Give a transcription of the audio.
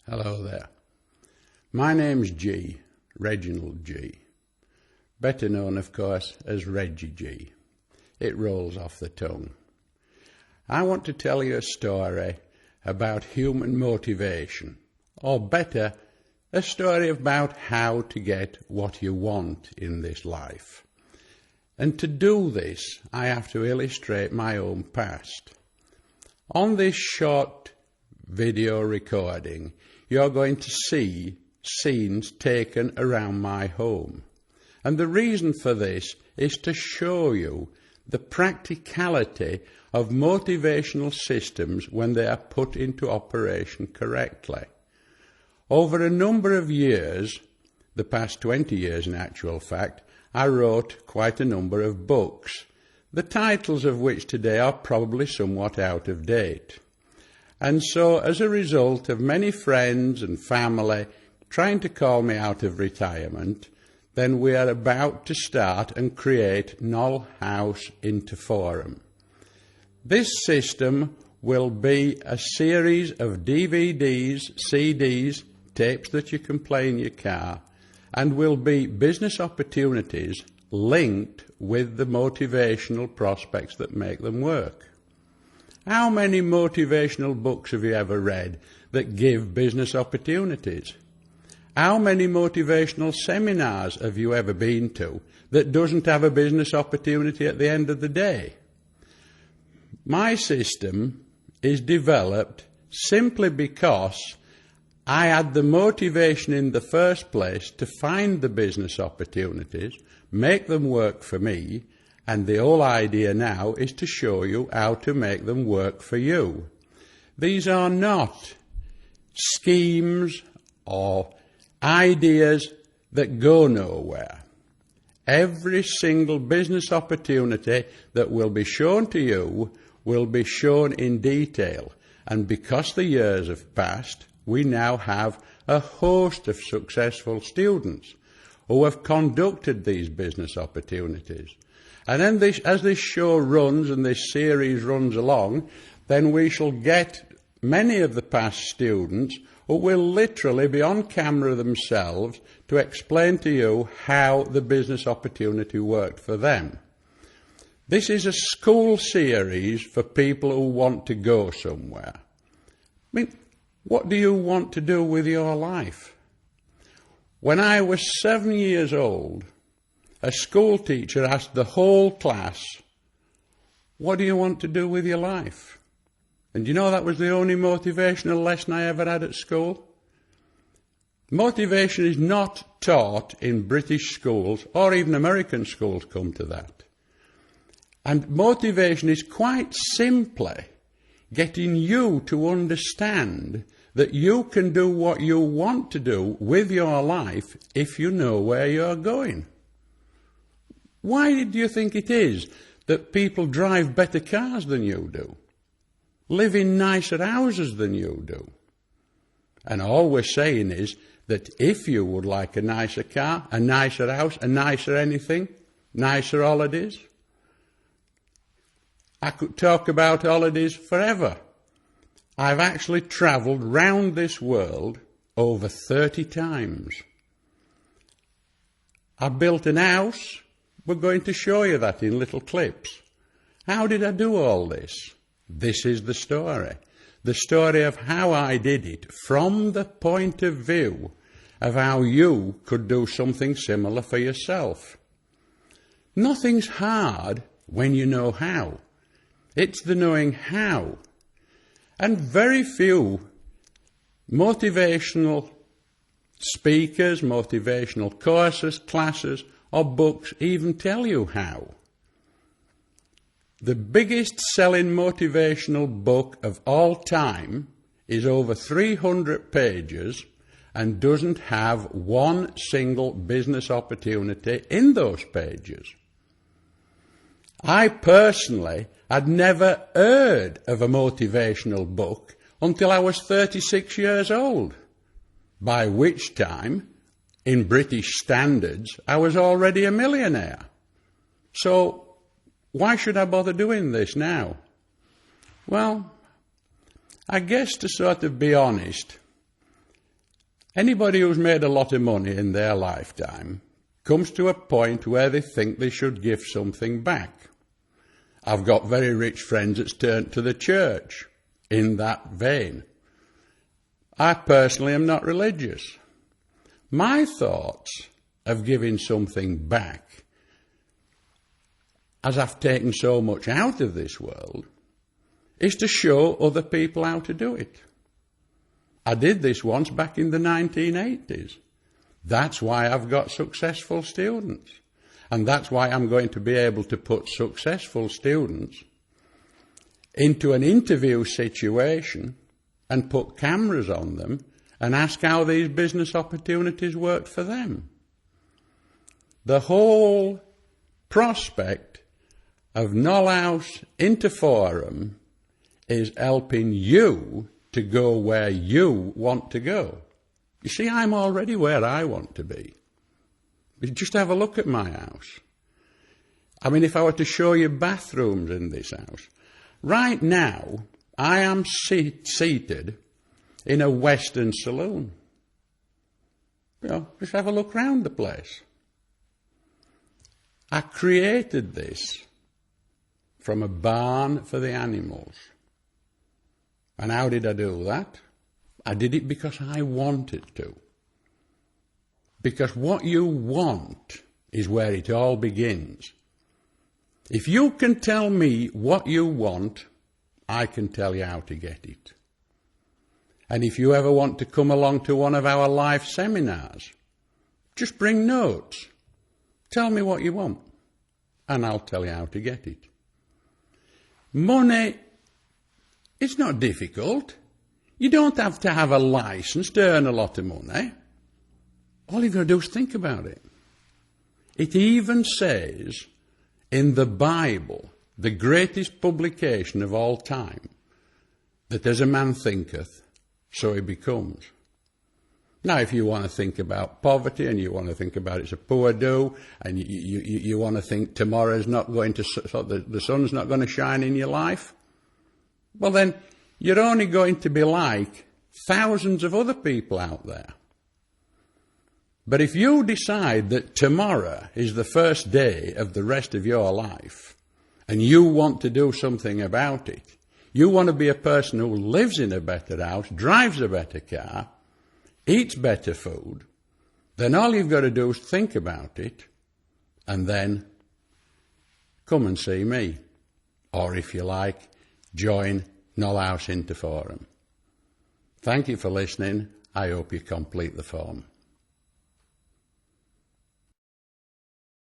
Hello there. My name's G, Reginald G. Better known, of course, as Reggie G. It rolls off the tongue. I want to tell you a story about human motivation, or better, a story about how to get what you want in this life. And to do this, I have to illustrate my own past. On this short video recording, you're going to see scenes taken around my home. And the reason for this is to show you the practicality of motivational systems when they are put into operation correctly. Over a number of years, the past 20 years in actual fact, I wrote quite a number of books, the titles of which today are probably somewhat out of date. And so, as a result of many friends and family trying to call me out of retirement, then we are about to start and create Null House Interforum. This system will be a series of DVDs, CDs, tapes that you can play in your car, and will be business opportunities linked with the motivational prospects that make them work. How many motivational books have you ever read that give business opportunities? How many motivational seminars have you ever been to that doesn't have a business opportunity at the end of the day? My system is developed simply because I had the motivation in the first place to find the business opportunities, make them work for me, and the whole idea now is to show you how to make them work for you. These are not schemes or ideas that go nowhere. Every single business opportunity that will be shown to you will be shown in detail. And because the years have passed, we now have a host of successful students who have conducted these business opportunities. And then as this show runs and this series runs along, then we shall get many of the past students who will literally be on camera themselves to explain to you how the business opportunity worked for them. This is a school series for people who want to go somewhere. I mean, what do you want to do with your life? When I was 7 years old, a school teacher asked the whole class, "What do you want to do with your life?" And you know that was the only motivational lesson I ever had at school? Motivation is not taught in British schools, or even American schools come to that. And motivation is quite simply getting you to understand that you can do what you want to do with your life if you know where you're going. Why do you think it is that people drive better cars than you do, live in nicer houses than you do? And all we're saying is that if you would like a nicer car, a nicer house, a nicer anything, nicer holidays, I could talk about holidays forever. I've actually travelled round this world over 30 times. I built an house. We're going to show you that in little clips. How did I do all this? This is the story of how I did it from the point of view of how you could do something similar for yourself. Nothing's hard when you know how. It's the knowing how. And very few motivational speakers, motivational courses, classes, or books even tell you how. The biggest selling motivational book of all time is over 300 pages and doesn't have one single business opportunity in those pages. I personally had never heard of a motivational book until I was 36 years old, by which time, in British standards, I was already a millionaire. So why should I bother doing this now? Well, I guess to sort of be honest, Anybody who's made a lot of money in their lifetime comes to a point where they think they should give something back. I've got very rich friends that's turned to the church in that vein. I personally am not religious. My thoughts of giving something back, as I've taken so much out of this world, is to show other people how to do it. I did this once back in the 1980s. That's why I've got successful students. And that's why I'm going to be able to put successful students into an interview situation and put cameras on them and ask how these business opportunities worked for them. The whole prospect of Knowlhouse Interforum is helping you to go where you want to go. You see, I'm already where I want to be. Just have a look at my house. I mean, if I were to show you bathrooms in this house, right now I am seated in a Western saloon. You know, just have a look round the place. I created this from a barn for the animals. And how did I do that? I did it because I wanted to. Because what you want is where it all begins. If you can tell me what you want, I can tell you how to get it. And if you ever want to come along to one of our live seminars, just bring notes. Tell me what you want, and I'll tell you how to get it. Money, it's not difficult. You don't have to have a license to earn a lot of money. All you've got to do is think about it. It even says in the Bible, the greatest publication of all time, that as a man thinketh, so he becomes. Now, if you want to think about poverty and you want to think about it's a poor do, and you want to think tomorrow's not going to, so the sun's not going to shine in your life, well then, you're only going to be like thousands of other people out there. But if you decide that tomorrow is the first day of the rest of your life, and you want to do something about it, you want to be a person who lives in a better house, drives a better car, eats better food, then all you've got to do is think about it, and then come and see me. Or if you like, join Knowlhouse Interforum. Thank you for listening. I hope you complete the form.